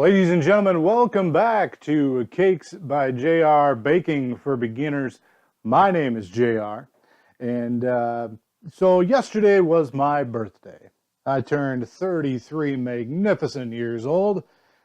Ladies and gentlemen, welcome back to Cakes by JR, Baking for Beginners. My name is JR, and so yesterday was my birthday. I turned 33 magnificent years old,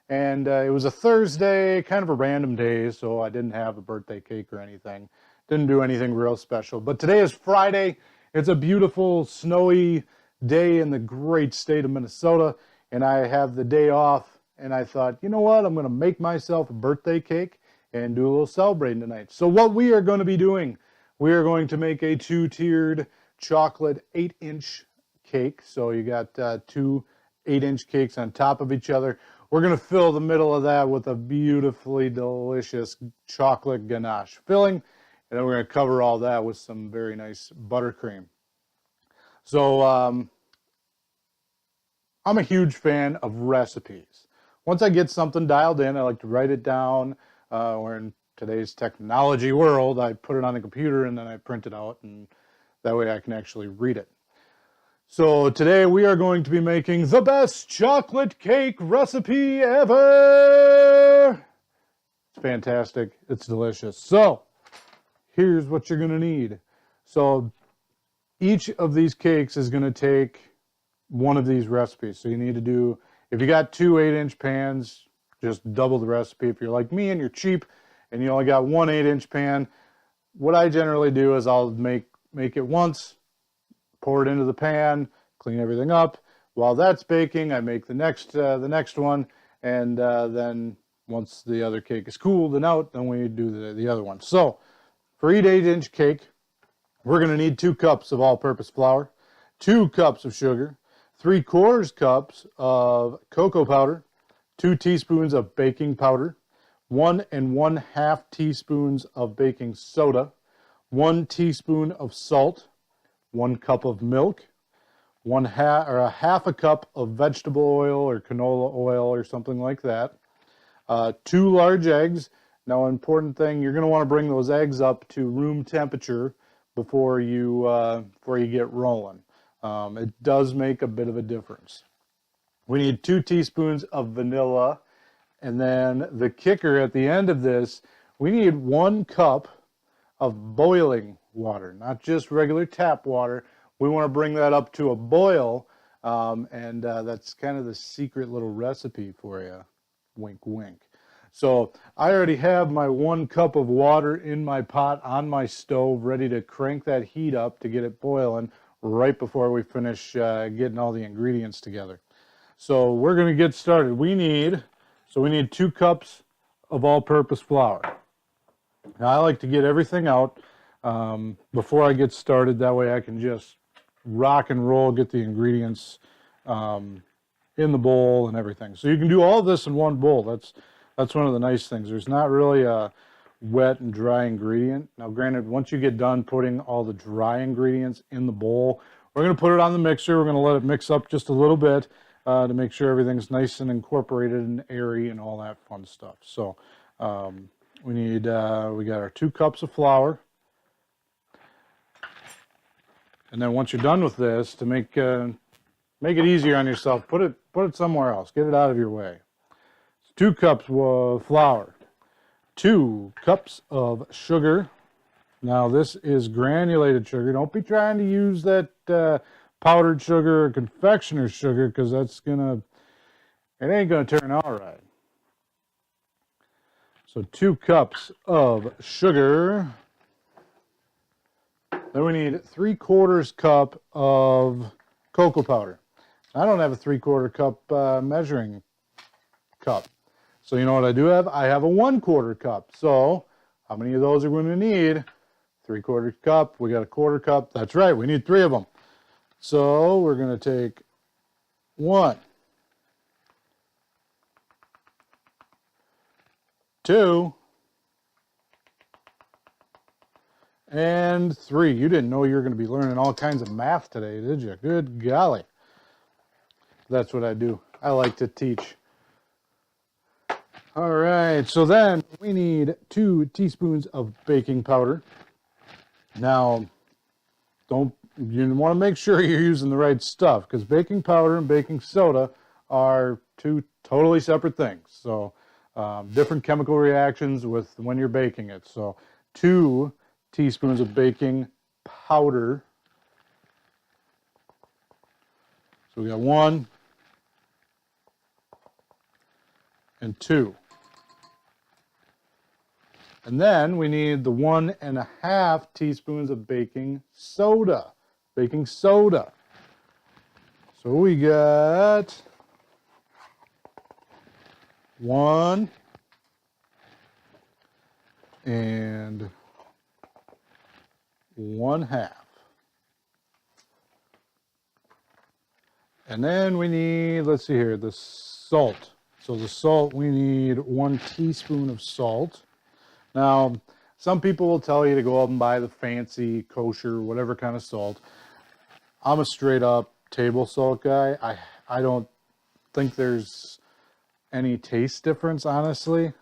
and it was a Thursday, kind of a random day, so I didn't have a birthday cake or anything. Didn't do anything real special. But today is Friday. It's a beautiful, snowy day in the great state of Minnesota, and I have the day off. And I thought, you know what, I'm going to make myself a birthday cake and do a little celebrating tonight. So what we are going to be doing, we are going to make a two-tiered chocolate 8-inch cake. So you got two 8-inch cakes on top of each other. We're going to fill the middle of that with a beautifully delicious chocolate ganache filling. And then we're going to cover all that with some very nice buttercream. So I'm a huge fan of recipes. Once I get something dialed in, I like to write it down, or in today's technology world, I put it on the computer and then I print it out, and that way I can actually read it. So today we are going to be making the best chocolate cake recipe ever! It's fantastic. It's delicious. So here's what you're going to need. So each of these cakes is going to take one of these recipes. So you need to do, if you got two 8-inch pans, just double the recipe. If you're like me and you're cheap and you only got one 8-inch pan, what I generally do is I'll make it once, pour it into the pan, clean everything up. While that's baking, I make the next one, and then once the other cake is cooled and out, then we do the other one. So for each 8-inch cake, we're going to need 2 cups of all-purpose flour, 2 cups of sugar, 3/4 cups of cocoa powder, 2 teaspoons of baking powder, 1 1/2 teaspoons of baking soda, 1 teaspoon of salt, 1 cup of milk, a half a cup of vegetable oil or canola oil or something like that, 2 large eggs. Now, important thing, you're going to want to bring those eggs up to room temperature before you get rolling. It does make a bit of a difference. We need 2 teaspoons of vanilla, and then the kicker at the end of this, we need 1 cup of boiling water, not just regular tap water. We want to bring that up to a boil, and that's kind of the secret little recipe for you. Wink, wink. So I already have my 1 cup of water in my pot on my stove, ready to crank that heat up to get it boiling right before we finish getting all the ingredients together. So we're going to get started. We need 2 cups of all-purpose flour. Now I like to get everything out before I get started. That way I can just rock and roll, get the ingredients in the bowl and everything. So you can do all of this in one bowl. That's one of the nice things. There's not really a wet and dry ingredient. Now granted, once you get done putting all the dry ingredients in the bowl, we're going to put it on the mixer. We're going to let it mix up just a little bit to make sure everything's nice and incorporated and airy and all that fun stuff. So we got our 2 cups of flour, and then once you're done with this, to make it easier on yourself, put it somewhere else. Get it out of your way. 2 cups of flour, 2 cups of sugar. Now this is granulated sugar. Don't be trying to use that powdered sugar or confectioner's sugar, because it ain't gonna turn out right. So 2 cups of sugar. Then we need 3/4 cup of cocoa powder. I don't have a 3/4 cup measuring cup. So you know what I do have? I have a 1/4 cup. So how many of those are we going to need? 3/4 cup. We got a 1/4 cup. That's right. We need 3 of them. So we're going to take 1, 2, and 3. You didn't know you were going to be learning all kinds of math today, did you? Good golly. That's what I do. I like to teach. All right, so then we need 2 teaspoons of baking powder. Now, you want to make sure you're using the right stuff, because baking powder and baking soda are two totally separate things. So different chemical reactions with when you're baking it. So 2 teaspoons of baking powder. So we got 1 and 2. And then we need the 1.5 teaspoons of baking soda. Baking soda. So we got 1 and 1/2. And then we need, let's see here, the salt. So the salt, we need 1 teaspoon of salt. Now, some people will tell you to go out and buy the fancy, kosher, whatever kind of salt. I'm a straight up table salt guy. I don't think there's any taste difference, honestly.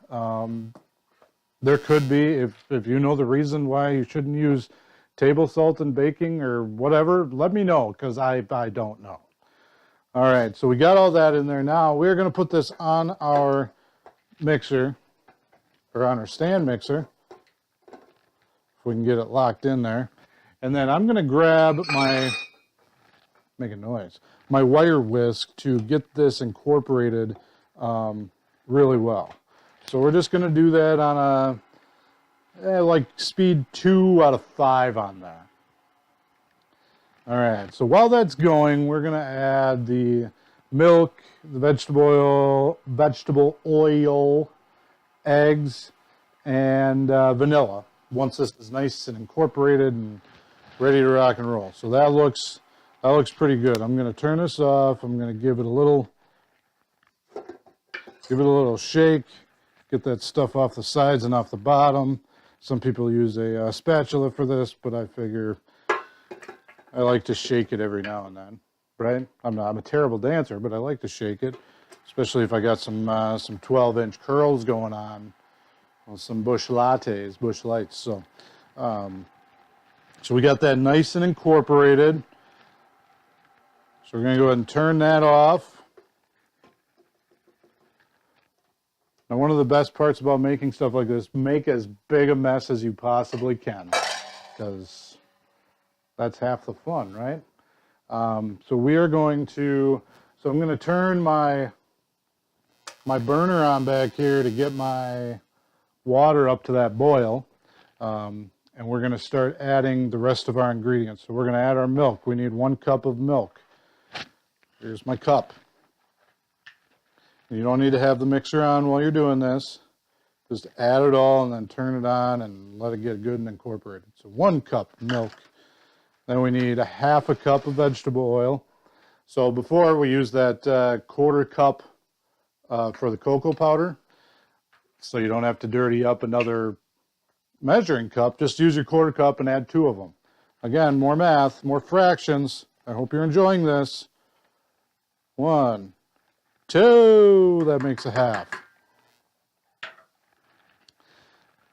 There could be, if you know the reason why you shouldn't use table salt in baking or whatever, let me know, because I don't know. All right, so we got all that in there. Now we're going to put this on our mixer, or on our stand mixer, if we can get it locked in there. And then I'm going to grab my, make a noise, my wire whisk to get this incorporated really well. So we're just going to do that on a, like speed 2 out of 5 on that. All right, so while that's going, we're going to add the milk, the vegetable oil, eggs, and vanilla once this is nice and incorporated and ready to rock and roll. So that looks pretty good. I'm going to turn this off. I'm going to give it a little shake, get that stuff off the sides and off the bottom. Some people use a spatula for this, but I figure I like to shake it every now and then, right? I'm a terrible dancer, but I like to shake it, especially if I got some 12-inch curls going on, or some bush lattes, bush lights. So, so we got that nice and incorporated. So we're going to go ahead and turn that off. Now, one of the best parts about making stuff like this, make as big a mess as you possibly can, because that's half the fun, right? So we are going to, so I'm going to turn my burner on back here to get my water up to that boil. And we're going to start adding the rest of our ingredients. So we're going to add our milk. We need 1 cup of milk. Here's my cup. You don't need to have the mixer on while you're doing this. Just add it all and then turn it on and let it get good and incorporated. So 1 cup milk. Then we need 1/2 cup of vegetable oil. So before we use that 1/4 cup for the cocoa powder, so you don't have to dirty up another measuring cup. Just use your 1/4 cup and add 2 of them. Again, more math, more fractions. I hope you're enjoying this. 1, 2, that makes 1/2.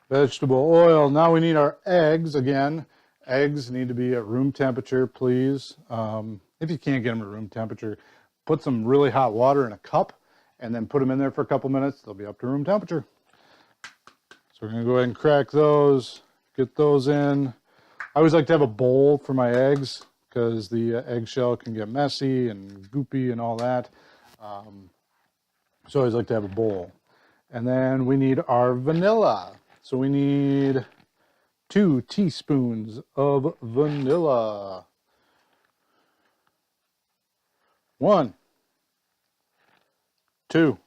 Vegetable oil. Now we need our eggs again. Eggs need to be at room temperature, please. If you can't get them at room temperature, put some really hot water in a cup and then put them in there for a couple minutes. They'll be up to room temperature. So we're going to go ahead and crack those, get those in. I always like to have a bowl for my eggs because the eggshell can get messy and goopy and all that. So I always like to have a bowl. And then we need our vanilla. So we need 2 teaspoons of vanilla. 1, 2.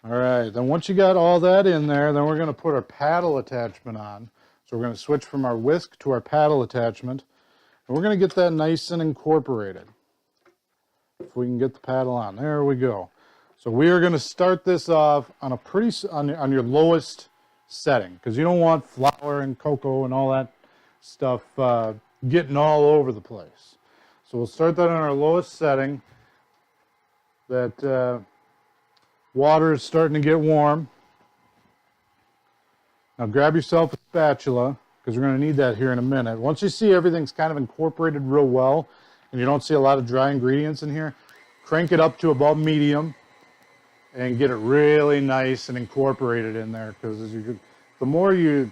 All right, then once you got all that in there, then we're going to put our paddle attachment on. So we're going to switch from our whisk to our paddle attachment. And we're going to get that nice and incorporated. If we can get the paddle on. There we go. So we are going to start this off on a on your lowest setting, because you don't want flour and cocoa and all that stuff getting all over the place. So we'll start that on our lowest setting. That water is starting to get warm. Now grab yourself a spatula, because we're going to need that here in a minute. Once you see everything's kind of incorporated real well, and you don't see a lot of dry ingredients in here, crank it up to about medium and get it really nice and incorporated in there, because the more you,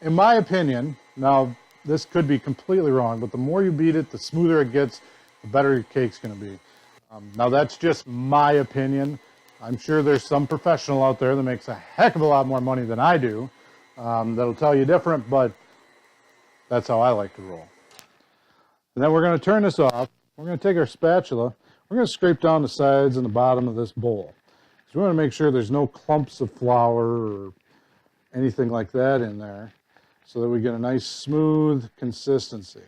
in my opinion, now this could be completely wrong, but the more you beat it, the smoother it gets, the better your cake's going to be. Now that's just my opinion. I'm sure there's some professional out there that makes a heck of a lot more money than I do that'll tell you different, but that's how I like to roll. And then we're going to turn this off. We're going to take our spatula. We're going to scrape down the sides and the bottom of this bowl. So we want to make sure there's no clumps of flour or anything like that in there, so that we get a nice smooth consistency.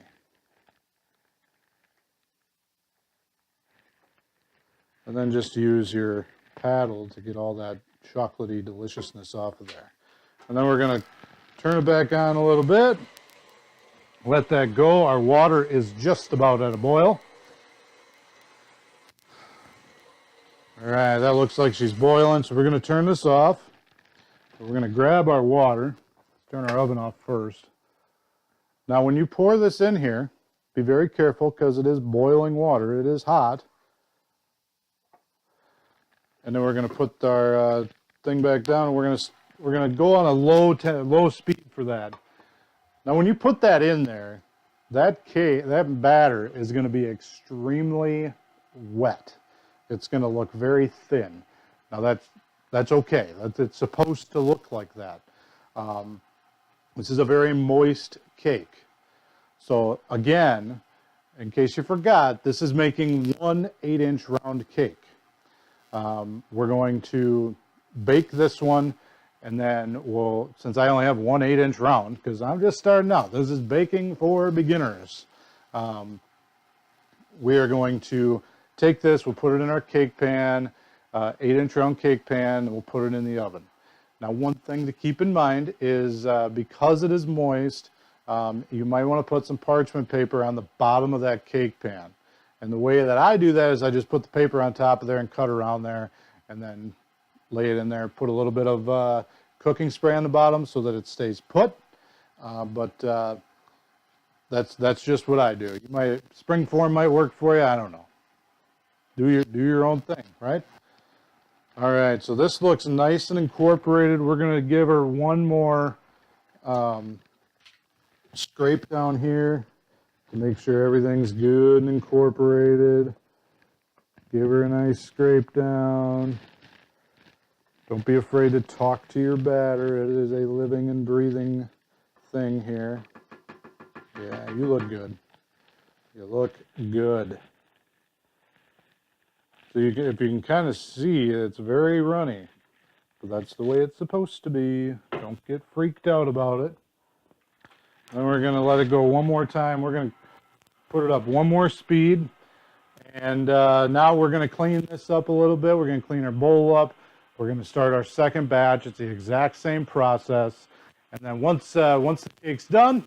And then just use your paddle to get all that chocolatey deliciousness off of there. And then we're going to turn it back on a little bit. Let that go. Our water is just about at a boil. All right, that looks like she's boiling, so we're going to turn this off. We're going to grab our water. Turn our oven off first. Now, when you pour this in here, be very careful because it is boiling water. It is hot. And then we're going to put our thing back down, and we're going to go on a low speed for that. Now, when you put that in there, that batter is going to be extremely wet. It's going to look very thin. Now, that's okay. It's supposed to look like that. This is a very moist cake. So again, in case you forgot, this is making one 8-inch round cake. We're going to bake this one, and then since I only have one 8-inch round, because I'm just starting out, this is baking for beginners. We are going to take this, we'll put it in our cake pan, 8-inch round cake pan, and we'll put it in the oven. Now, one thing to keep in mind is because it is moist, you might want to put some parchment paper on the bottom of that cake pan. And the way that I do that is I just put the paper on top of there and cut around there, and then lay it in there, put a little bit of cooking spray on the bottom so that it stays put. That's just what I do. Springform might work for you, I don't know. Do your own thing, right? All right, so this looks nice and incorporated. We're going to give her one more scrape down here to make sure everything's good and incorporated. Give her a nice scrape down. Don't be afraid to talk to your batter. It is a living and breathing thing here. Yeah, you look good. You look good. So if you can kind of see, it's very runny. But that's the way it's supposed to be. Don't get freaked out about it. Then we're going to let it go one more time. We're going to put it up one more speed. And now we're going to clean this up a little bit. We're going to clean our bowl up. We're going to start our second batch. It's the exact same process. And then once the cake's done,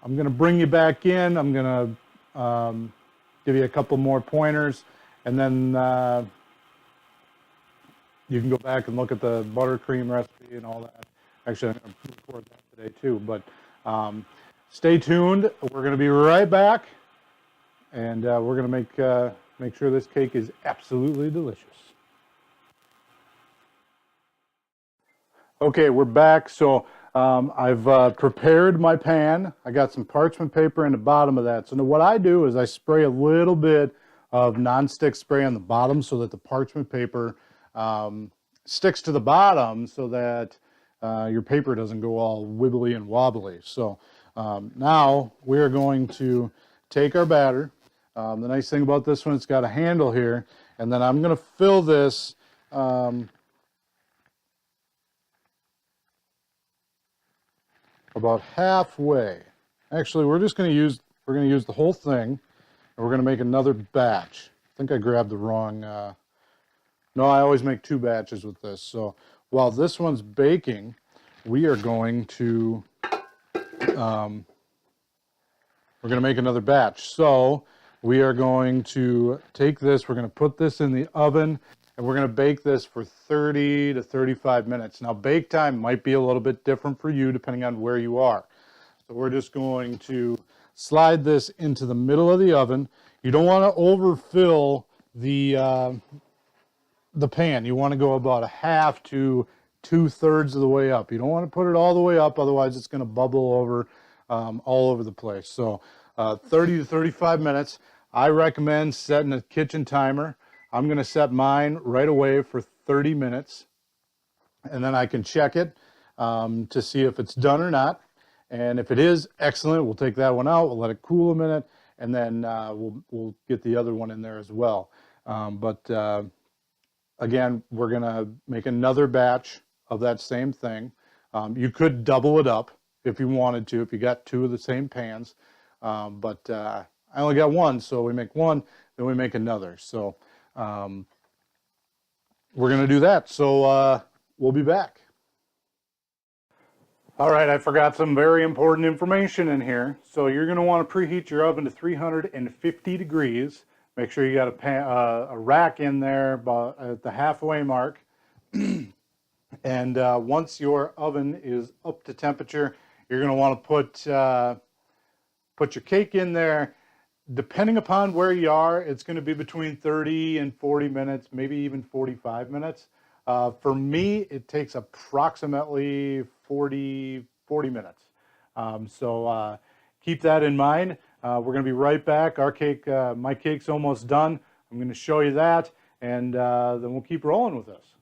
I'm going to bring you back in. I'm going to give you a couple more pointers. And then you can go back and look at the buttercream recipe and all that. Actually, I'm going to record that today too. But stay tuned. We're going to be right back. And we're going to make sure this cake is absolutely delicious. Okay, we're back. So I've prepared my pan. I got some parchment paper in the bottom of that. So now what I do is I spray a little bit of nonstick spray on the bottom so that the parchment paper sticks to the bottom so that your paper doesn't go all wibbly and wobbly. So now we're going to take our batter. The nice thing about this one, it's got a handle here, and then I'm going to fill this about halfway. Actually, we're going to use the whole thing. And we're going to make another batch. I think I grabbed the wrong... No, I always make 2 batches with this. So while this one's baking, we are going to... we're going to make another batch. So we are going to take this, we're going to put this in the oven, and we're going to bake this for 30 to 35 minutes. Now, bake time might be a little bit different for you depending on where you are. So we're just going to slide this into the middle of the oven. You don't want to overfill the pan. You want to go about a half to 2/3 of the way up. You don't want to put it all the way up, otherwise it's going to bubble over all over the place. So 30 to 35 minutes. I recommend setting a kitchen timer. I'm going to set mine right away for 30 minutes, and then I can check it to see if it's done or not. And if it is, excellent. We'll take that one out. We'll let it cool a minute, and then we'll get the other one in there as well. Again, we're going to make another batch of that same thing. You could double it up if you wanted to, if you got two of the same pans. I only got one, so we make one, then we make another. So we're going to do that. So we'll be back. All right, I forgot some very important information in here. So you're going to want to preheat your oven to 350 degrees. Make sure you got a rack in there about at the halfway mark. And once your oven is up to temperature, you're going to want to put your cake in there. Depending upon where you are, it's going to be between 30 and 40 minutes, maybe even 45 minutes. For me, it takes approximately 40 minutes. So keep that in mind. We're going to be right back. My cake's almost done. I'm going to show you that, and then we'll keep rolling with this.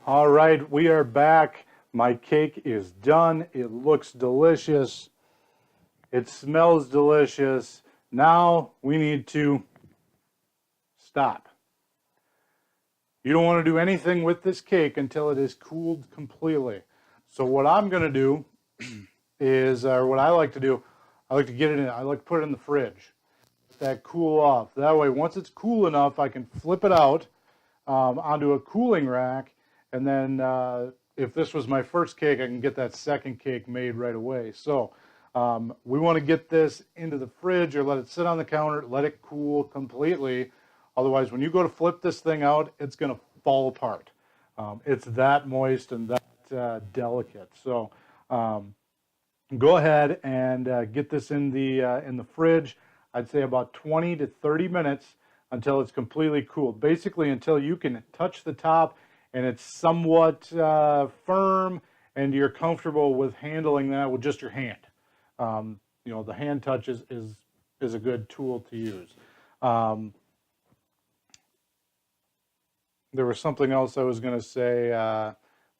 All right, we are back. My cake is done. It looks delicious. It smells delicious. Now we need to stop. You don't want to do anything with this cake until it is cooled completely. So what I'm going to do is, or what I like to do, I like to put it in the fridge. Let that cool off. That way, once it's cool enough, I can flip it out onto a cooling rack, and then if this was my first cake, I can get that second cake made right away. So we want to get this into the fridge or let it sit on the counter, let it cool completely. Otherwise, when you go to flip this thing out, it's going to fall apart. It's that moist and that delicate. So go ahead and get this in the fridge. I'd say about 20 to 30 minutes until it's completely cooled. Basically, until you can touch the top and it's somewhat firm and you're comfortable with handling that with just your hand. The hand touch is a good tool to use. There was something else I was going to say,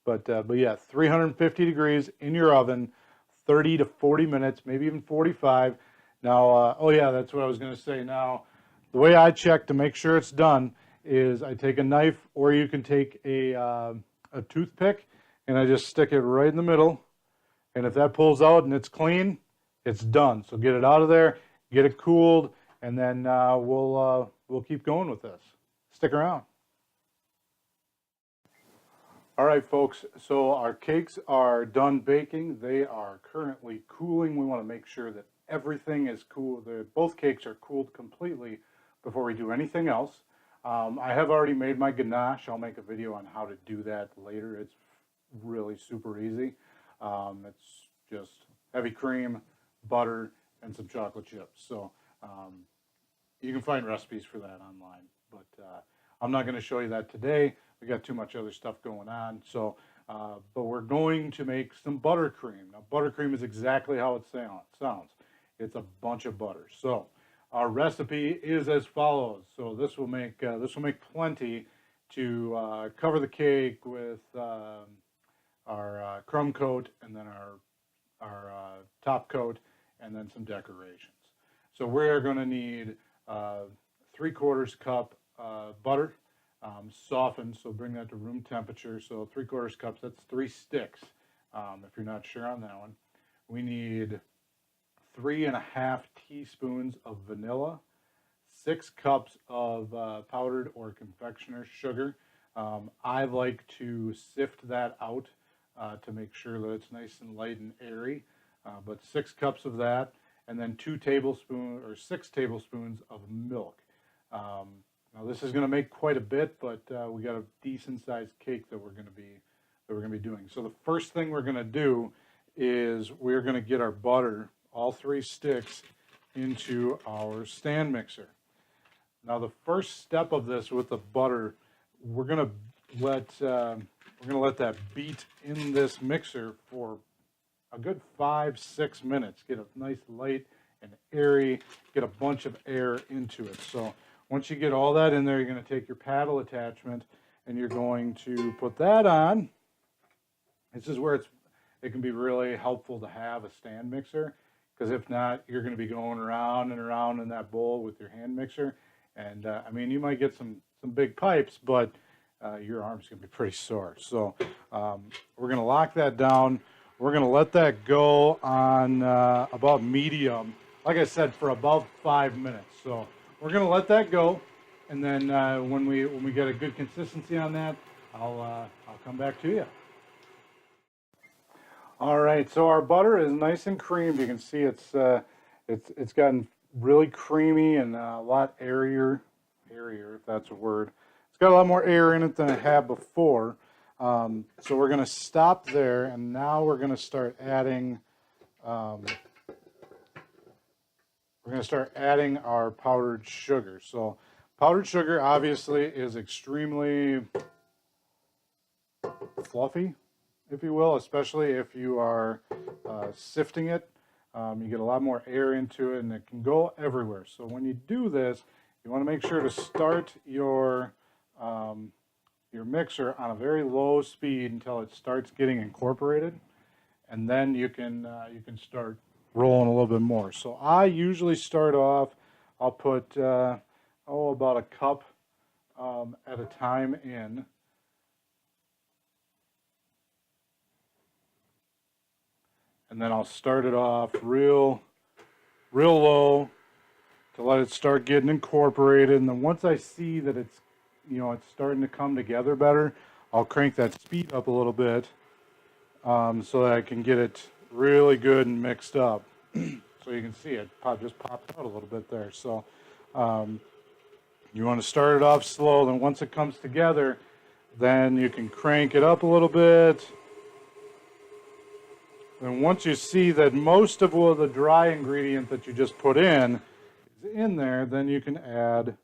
but yeah, 350 degrees in your oven, 30 to 40 minutes, maybe even 45. Now, oh yeah, that's what I was going to say. Now, the way I check to make sure it's done is I take a knife, or you can take a toothpick, and I just stick it right in the middle. And if that pulls out and it's clean, it's done. So get it out of there, get it cooled, and then we'll keep going with this. Stick around. All right, folks, so our cakes are done baking. They are currently cooling. We want to make sure that everything is cool. Both cakes are cooled completely before we do anything else. I have already made my ganache. I'll make a video on how to do that later. It's really super easy. It's just heavy cream, butter, and some chocolate chips. So you can find recipes for that online, but I'm not going to show you that today. We got too much other stuff going on. So, but we're going to make some buttercream. Now, buttercream is exactly how it sounds. It's a bunch of butter. So, our recipe is as follows. So this will make plenty to cover the cake with our crumb coat, and then our top coat, and then some decorations. So we're going to need 3/4 cup butter, softened, so bring that to room temperature. So 3/4 cups, that's 3 sticks. If you're not sure on that one, we need 3.5 teaspoons of vanilla, 6 cups of powdered or confectioner's sugar. I like to sift that out to make sure that it's nice and light and airy, but 6 cups of that, and then 6 tablespoons of milk. Now this is going to make quite a bit, but we got a decent sized cake that we're going to be doing. So the first thing we're going to do is we're going to get our butter, all 3 sticks, into our stand mixer. Now the first step of this with the butter, we're gonna let that beat in this mixer for a good 5-6 minutes. Get a nice light and airy, get a bunch of air into it. So once you get all that in there, you're going to take your paddle attachment and you're going to put that on. This is where it can be really helpful to have a stand mixer, because if not, you're going to be going around and around in that bowl with your hand mixer. And I mean, you might get some big pipes, but your arm's going to be pretty sore. So we're going to lock that down. We're going to let that go on about medium, like I said, for about 5 minutes. So we're going to let that go, and then when we get a good consistency on that, I'll come back to you. All right, so our butter is nice and creamed. You can see it's gotten really creamy and a lot airier, if that's a word. It's got a lot more air in it than it had before. So we're going to stop there, and now we're going to start adding our powdered sugar. So powdered sugar obviously is extremely fluffy, if you will, especially if you are sifting it. You get a lot more air into it, and it can go everywhere. So when you do this, you want to make sure to start your mixer on a very low speed until it starts getting incorporated, and then you can start rolling a little bit more. So I usually start off, I'll put about a cup at a time in. And then I'll start it off real low to let it start getting incorporated. And then once I see that it's starting to come together better, I'll crank that speed up a little bit so that I can get it really good and mixed up. So you can see it just popped out a little bit there. So you want to start it off slow. Then once it comes together, then you can crank it up a little bit. And once you see that most of the dry ingredient that you just put in is in there, then you can add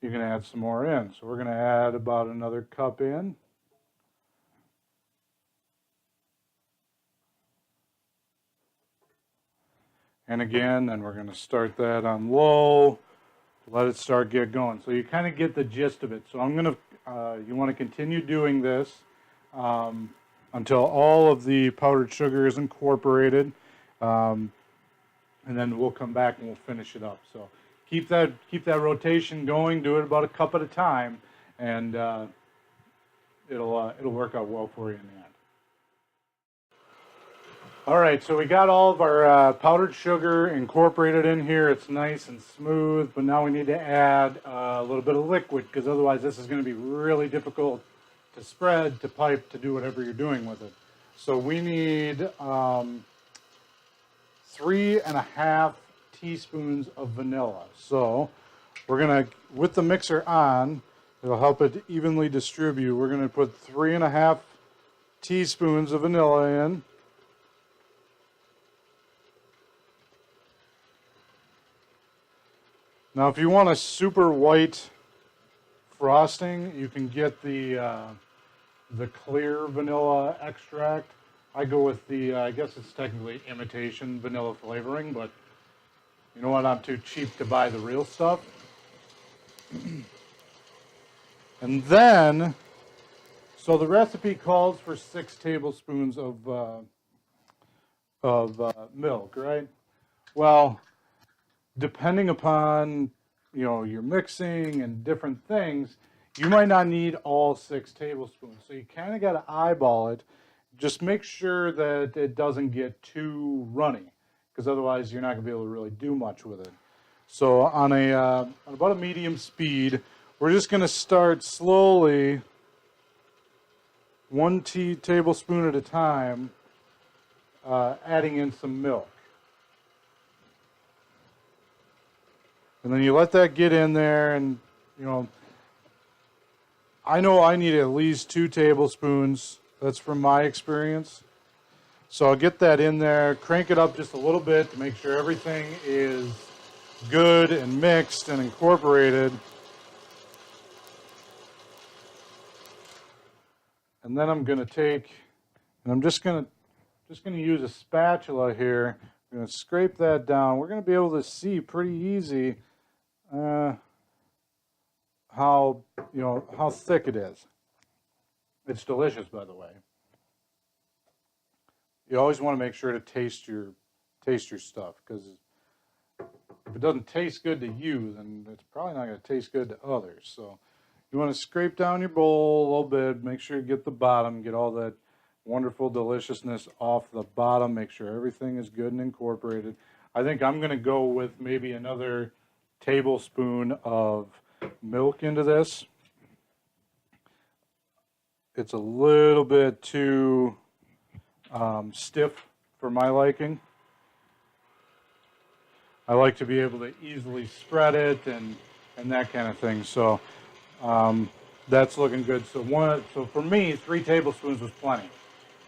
some more in. So we're going to add about another cup in. And again, then we're going to start that on low, let it start get going. So you kind of get the gist of it. So I'm going to, you want to continue doing this until all of the powdered sugar is incorporated, and then we'll come back and we'll finish it up. So keep that rotation going. Do it about a cup at a time, and it'll work out well for you in the end. All right, so we got all of our powdered sugar incorporated in here. It's nice and smooth, but now we need to add a little bit of liquid, because otherwise this is going to be really difficult to spread, to pipe, to do whatever you're doing with it. So we need 3.5 teaspoons of vanilla. So we're gonna, with the mixer on, it'll help it evenly distribute. We're gonna put 3.5 teaspoons of vanilla in. Now if you want a super white frosting, you can get the clear vanilla extract. I go with the, I guess it's technically imitation vanilla flavoring, but you know what, I'm too cheap to buy the real stuff. And then, so the recipe calls for 6 tablespoons of milk, right? Well, depending upon your mixing and different things, you might not need all 6 tablespoons. So you kind of got to eyeball it. Just make sure that it doesn't get too runny, because otherwise you're not going to be able to really do much with it. So on about a medium speed, we're just going to start slowly, 1 tablespoon at a time, adding in some milk. And then you let that get in there, and I know I need at least 2 tablespoons. That's from my experience. So I'll get that in there, crank it up just a little bit to make sure everything is good and mixed and incorporated. And then I'm going to take, and I'm just going to use a spatula here. I'm going to scrape that down. We're going to be able to see pretty easy how thick it is. It's delicious, by the way. You always want to make sure to taste your stuff, because if it doesn't taste good to you, then it's probably not going to taste good to others. So you want to scrape down your bowl a little bit, make sure you get the bottom, get all that wonderful deliciousness off the bottom, make sure everything is good and incorporated. I think I'm going to go with maybe another tablespoon of milk into this. It's a little bit too stiff for my liking. I like to be able to easily spread it and that kind of thing. So that's looking good. So for me, 3 tablespoons was plenty.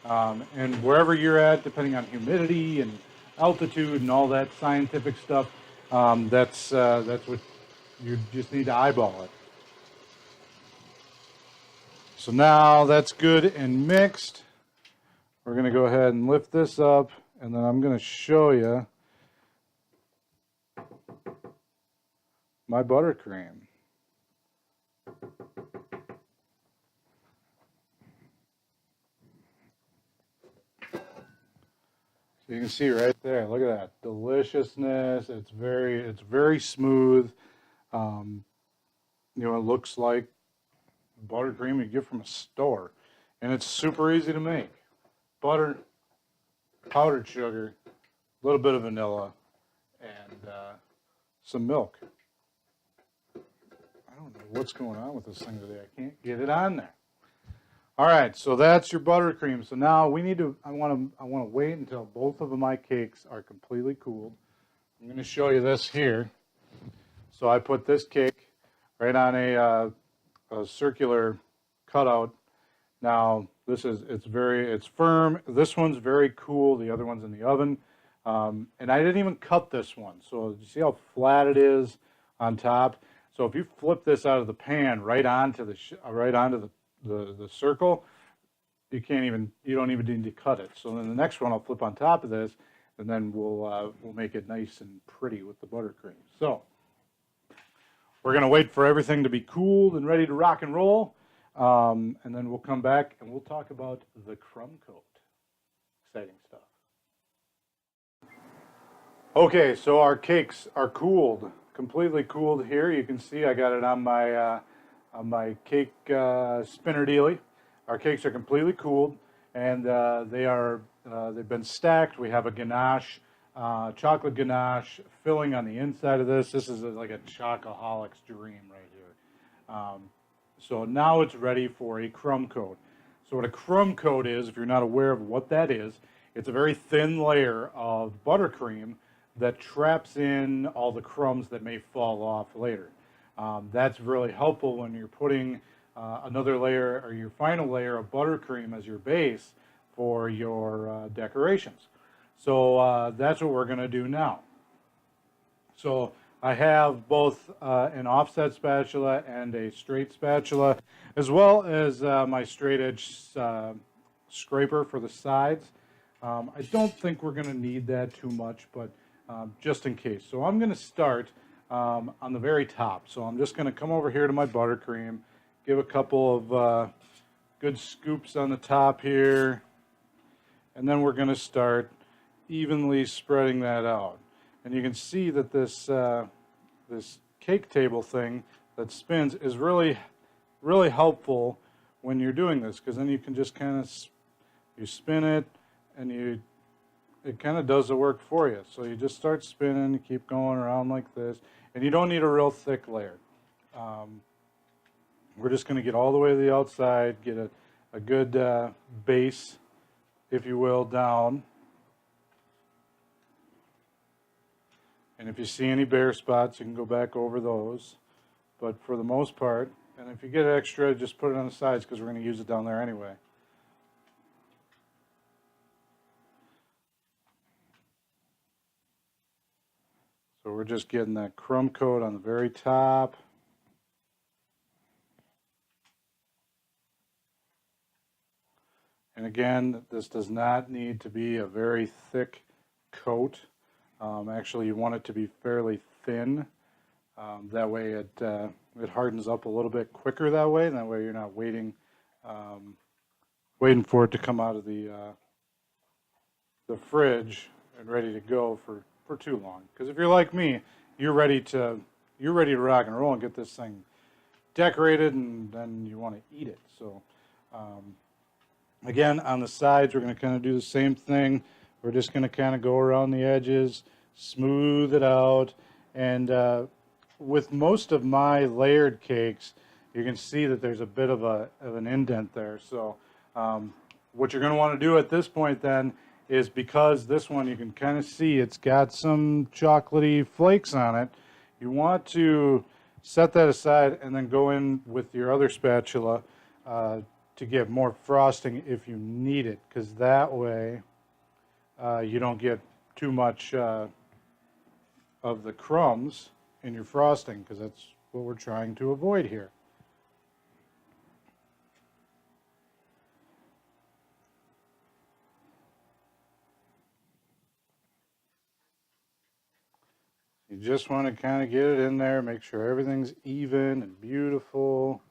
And wherever you're at, depending on humidity and altitude and all that scientific stuff, that's what you just need to eyeball it. So now that's good and mixed. We're going to go ahead and lift this up, and then I'm going to show you my buttercream. So you can see right there, look at that deliciousness. It's very smooth. It looks like buttercream you get from a store, and it's super easy to make. Butter, powdered sugar, a little bit of vanilla, and some milk. I don't know what's going on with this thing today. I can't get it on there. All right, so that's your buttercream. So now we need to. I want to wait until both of my cakes are completely cooled. I'm going to show you this here. So I put this cake right on a circular cutout. Now it's firm. This one's very cool. The other one's in the oven, and I didn't even cut this one. So you see how flat it is on top. So if you flip this out of the pan right onto the circle, you don't even need to cut it. So then the next one I'll flip on top of this, and then we'll make it nice and pretty with the buttercream. So we're gonna wait for everything to be cooled and ready to rock and roll, and then we'll come back and we'll talk about the crumb coat. Exciting stuff. Okay, so our cakes are cooled, completely cooled here. You can see I got it on my cake spinner dealie. Our cakes are completely cooled, and they've been stacked. We have a ganache, chocolate ganache filling on the inside of this. This is like a chocoholic's dream right here. So now it's ready for a crumb coat. So what a crumb coat is, if you're not aware of what that is, it's a very thin layer of buttercream that traps in all the crumbs that may fall off later. That's really helpful when you're putting another layer or your final layer of buttercream as your base for your decorations. So that's what we're going to do now. So I have both an offset spatula and a straight spatula, as well as my straight edge scraper for the sides. I don't think we're going to need that too much, but just in case. So I'm going to start on the very top. So I'm just going to come over here to my buttercream, give a couple of good scoops on the top here, and then we're going to start evenly spreading that out. And you can see that this this cake table thing that spins is really helpful when you're doing this, because then you can just kind of you spin it and it kind of does the work for you. So you just start spinning, you keep going around like this, and you don't need a real thick layer. We're just going to get all the way to the outside, get a good base, if you will, down. And if you see any bare spots, you can go back over those. But for the most part, and if you get extra, just put it on the sides, because we're going to use it down there anyway. So we're just getting that crumb coat on the very top. And again, this does not need to be a very thick coat. Actually, you want it to be fairly thin. That way it hardens up a little bit quicker that way. And that way you're not waiting for it to come out of the fridge and ready to go for too long. Because if you're like me, you're ready to rock and roll and get this thing decorated, and then you want to eat it. So again, on the sides, we're going to kind of do the same thing. We're just going to kind of go around the edges, smooth it out, and with most of my layered cakes, you can see that there's a bit of an indent there. So what you're going to want to do at this point then is, because this one you can kind of see it's got some chocolatey flakes on it, you want to set that aside and then go in with your other spatula to get more frosting if you need it, because that way you don't get too much of the crumbs in your frosting, because that's what we're trying to avoid here. You just want to kind of get it in there, make sure everything's even and beautiful.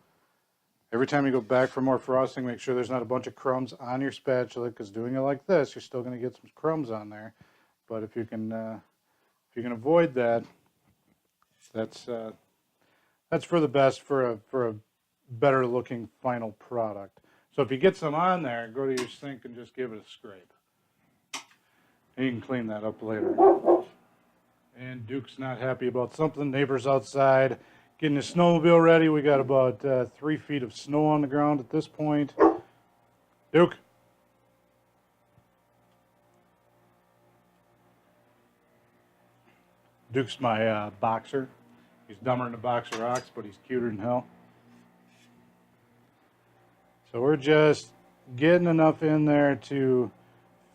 Every time you go back for more frosting, make sure there's not a bunch of crumbs on your spatula, because doing it like this, you're still going to get some crumbs on there. But if you can avoid that, that's for the best for a better looking final product. So if you get some on there, go to your sink and just give it a scrape. And you can clean that up later. And Duke's not happy about something. Neighbors outside getting his snowmobile ready. We got about 3 feet of snow on the ground at this point. Duke. Duke's my boxer. He's dumber than a box of rocks, but he's cuter than hell. So we're just getting enough in there to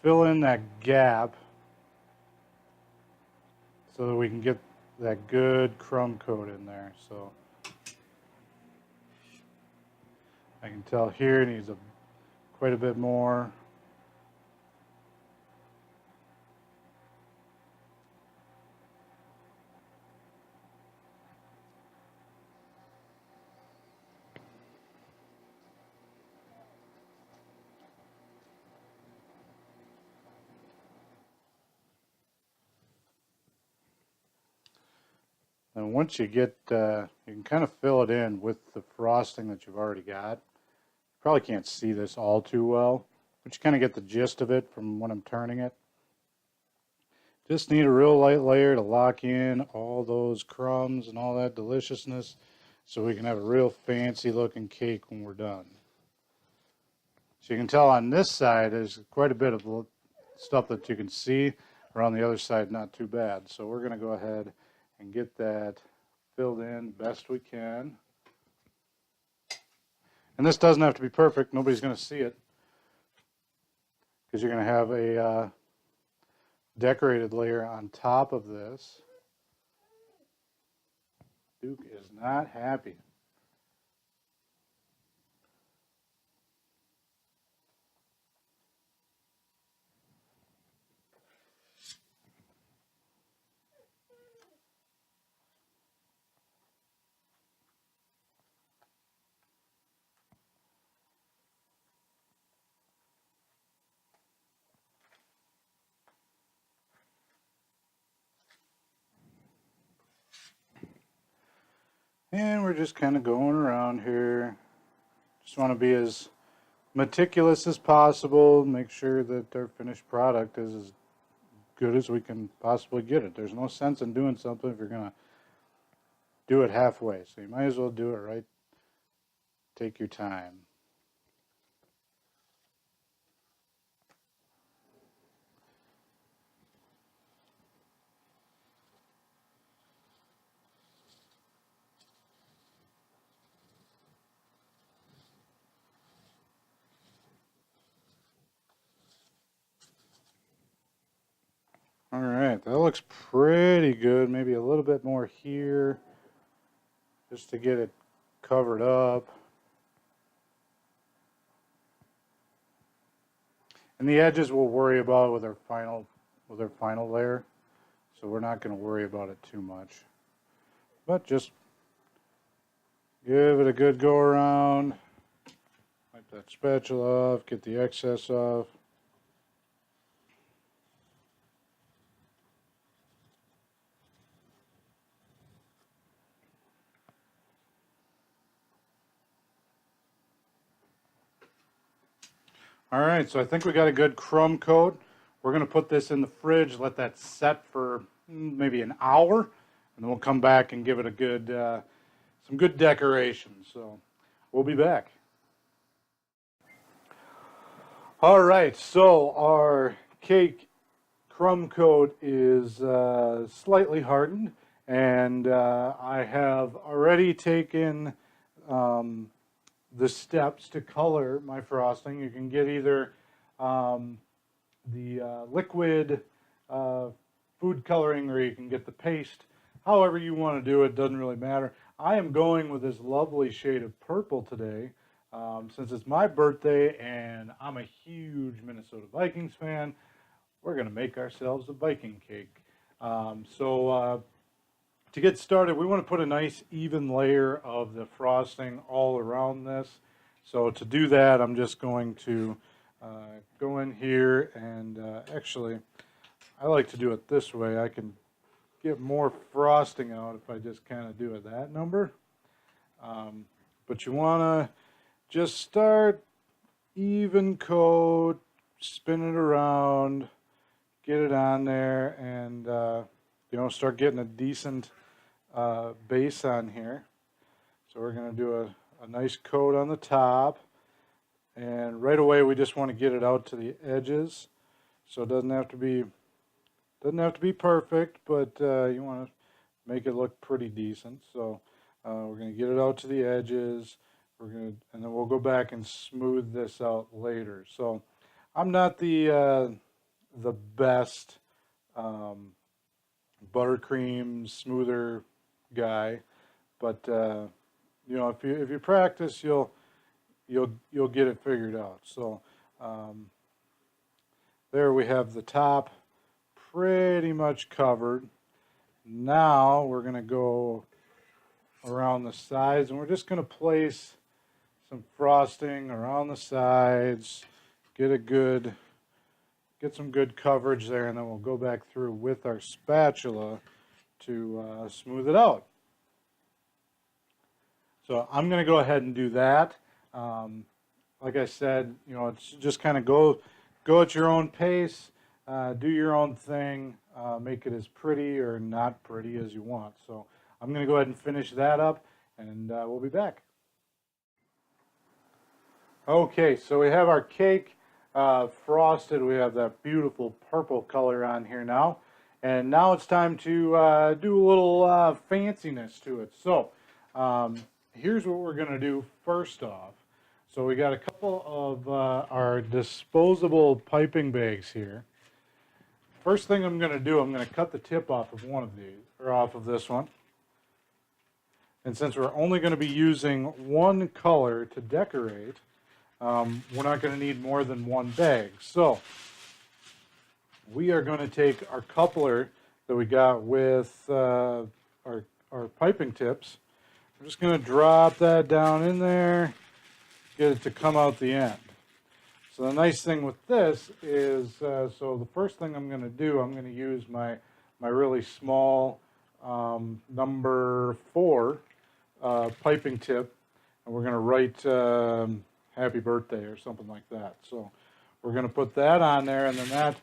fill in that gap so that we can get that good crumb coat in there. So I can tell here it needs quite a bit more. And once you get, you can kind of fill it in with the frosting that you've already got. You probably can't see this all too well, but you kind of get the gist of it from when I'm turning it. Just need a real light layer to lock in all those crumbs and all that deliciousness, so we can have a real fancy looking cake when we're done. So you can tell on this side there's quite a bit of stuff that you can see, or on the other side not too bad. So we're going to go ahead and get that filled in best we can. And this doesn't have to be perfect. Nobody's going to see it, because you're going to have a decorated layer on top of this. Duke is not happy. And we're just kind of going around here. Just want to be as meticulous as possible, make sure that our finished product is as good as we can possibly get it. There's no sense in doing something if you're going to do it halfway. So you might as well do it right. Take your time. All right, that looks pretty pretty good. Maybe a little bit more here just to get it covered up. And the edges we'll worry about with our final layer. So we're not going to worry about it too much. But just give it a good go around. Wipe that spatula off, get the excess off. All right, so I think we got a good crumb coat. We're going to put this in the fridge, let that set for maybe an hour, and then we'll come back and give it a good, some good decoration. So we'll be back. All right, so our cake crumb coat is slightly hardened, and I have already taken the steps to color my frosting. You can get either the liquid food coloring, or you can get the paste. However you want to do it, doesn't really matter. I am going with this lovely shade of purple today. Since it's my birthday and I'm a huge Minnesota Vikings fan, we're going to make ourselves a Viking cake. To get started, we want to put a nice even layer of the frosting all around this. So to do that, I'm just going to go in here and actually, I like to do it this way. I can get more frosting out if I just kind of do it that number. But you want to just start even coat, spin it around, get it on there, and start getting a decent base on here. So we're going to do a nice coat on the top, and right away we just want to get it out to the edges. So it doesn't have to be perfect, but you want to make it look pretty decent. So we're going to get it out to the edges. And then we'll go back and smooth this out later. So I'm not the best buttercream smoother guy, but if you practice, you'll get it figured out. So there we have the top pretty much covered. Now we're going to go around the sides, and we're just going to place some frosting around the sides, get some good coverage there, and then we'll go back through with our spatula to smooth it out. So I'm going to go ahead and do that. Like I said, it's just kind of go at your own pace, do your own thing, make it as pretty or not pretty as you want. So I'm going to go ahead and finish that up, and we'll be back. Okay, so we have our cake frosted. We have that beautiful purple color on here now. And now it's time to do a little fanciness to it. So here's what we're going to do first off. So we got a couple of our disposable piping bags here. First thing I'm going to do, I'm going to cut the tip off of one of these, or off of this one. And since we're only going to be using one color to decorate, we're not going to need more than one bag. So we are going to take our coupler that we got with our piping tips. We're just going to drop that down in there, get it to come out the end. So the nice thing with this is, so the first thing I'm going to do, I'm going to use my really small number 4 piping tip, and we're going to write happy birthday or something like that. So we're going to put that on there, and then that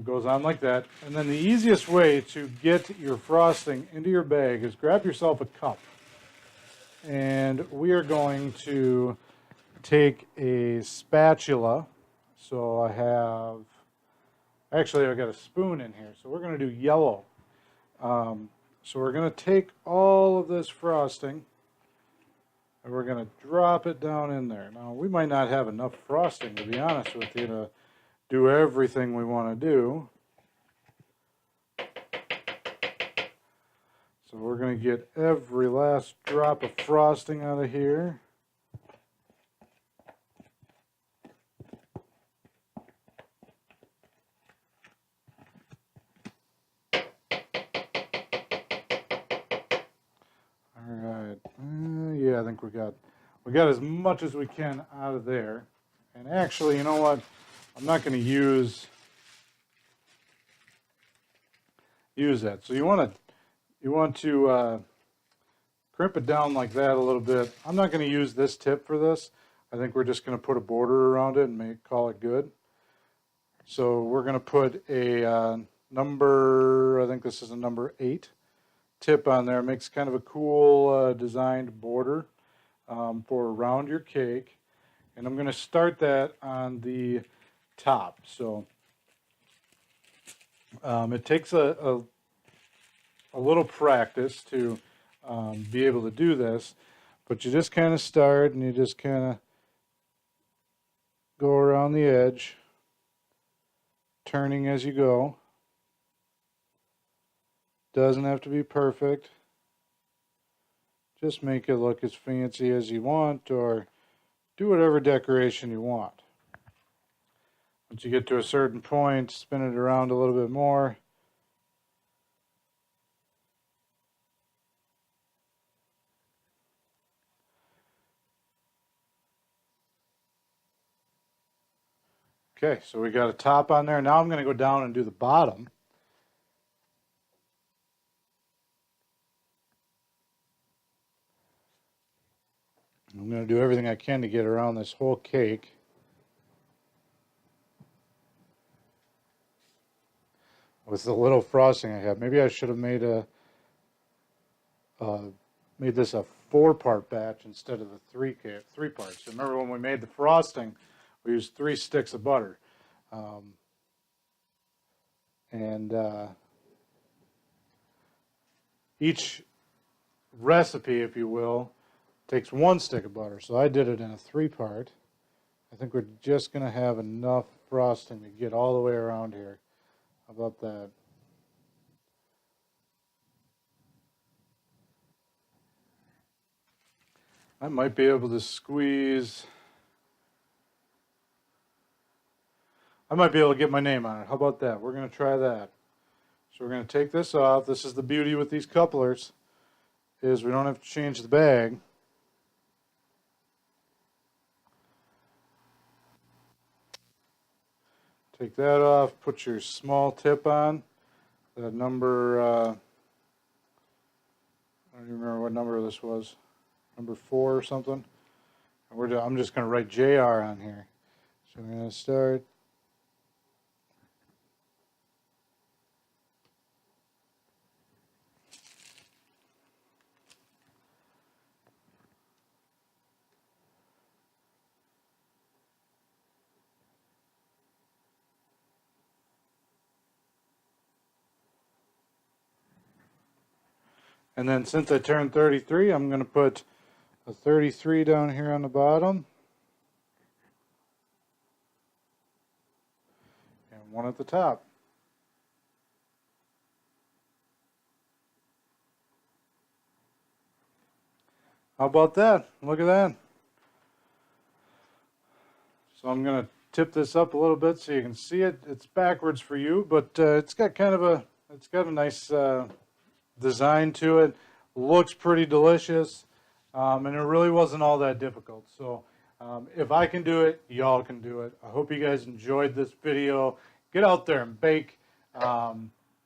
goes on like that. And then the easiest way to get your frosting into your bag is grab yourself a cup. And we are going to take a spatula. So I've got a spoon in here. So we're going to do yellow. So we're going to take all of this frosting, and we're going to drop it down in there. Now, we might not have enough frosting, to be honest with you, to do everything we want to do. So we're going to get every last drop of frosting out of here. All right. Yeah, I think we got as much as we can out of there. And actually, you know what? I'm not going to use that. So you want to crimp it down like that a little bit. I'm not going to use this tip for this. I think we're just going to put a border around it and call it good. So we're going to put a number, I think this is a number 8 tip on there. It makes kind of a cool designed border for around your cake. And I'm going to start that on the top. So it takes a little practice to be able to do this, but you just kind of start and you just kind of go around the edge, turning as you go. Doesn't have to be perfect. Just make it look as fancy as you want, or do whatever decoration you want. Once you get to a certain point, spin it around a little bit more. Okay, so we got a top on there. Now I'm going to go down and do the bottom. I'm going to do everything I can to get around this whole cake. With the little frosting I have. Maybe I should have made this a 4-part batch instead of the 3 parts. Remember when we made the frosting, we used 3 sticks of butter. Each recipe, if you will, takes 1 stick of butter. So I did it in a 3-part. I think we're just going to have enough frosting to get all the way around here. How about that? I might be able to squeeze. I might be able to get my name on it. How about that? We're going to try that. So we're going to take this off. This is the beauty with these couplers, is we don't have to change the bag. Take that off, put your small tip on. That number, I don't even remember what number this was. Number 4 or something. I'm just going to write JR on here. So we're going to start. And then since I turned 33, I'm going to put a 33 down here on the bottom. And 1 at the top. How about that? Look at that. So I'm going to tip this up a little bit so you can see it. It's backwards for you, but it's got a nice design to it. Looks pretty delicious, and it really wasn't all that difficult. So if I can do it, y'all can do it. I hope you guys enjoyed this video. Get out there and bake.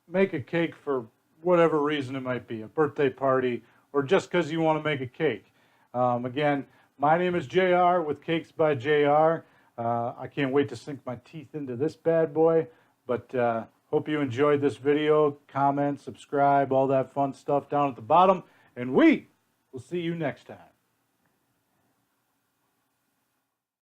Make a cake for whatever reason it might be, a birthday party, or just because you want to make a cake. Again, my name is JR with Cakes by JR. I can't wait to sink my teeth into this bad boy, but hope you enjoyed this video. Comment, subscribe, all that fun stuff down at the bottom, and we will see you next time.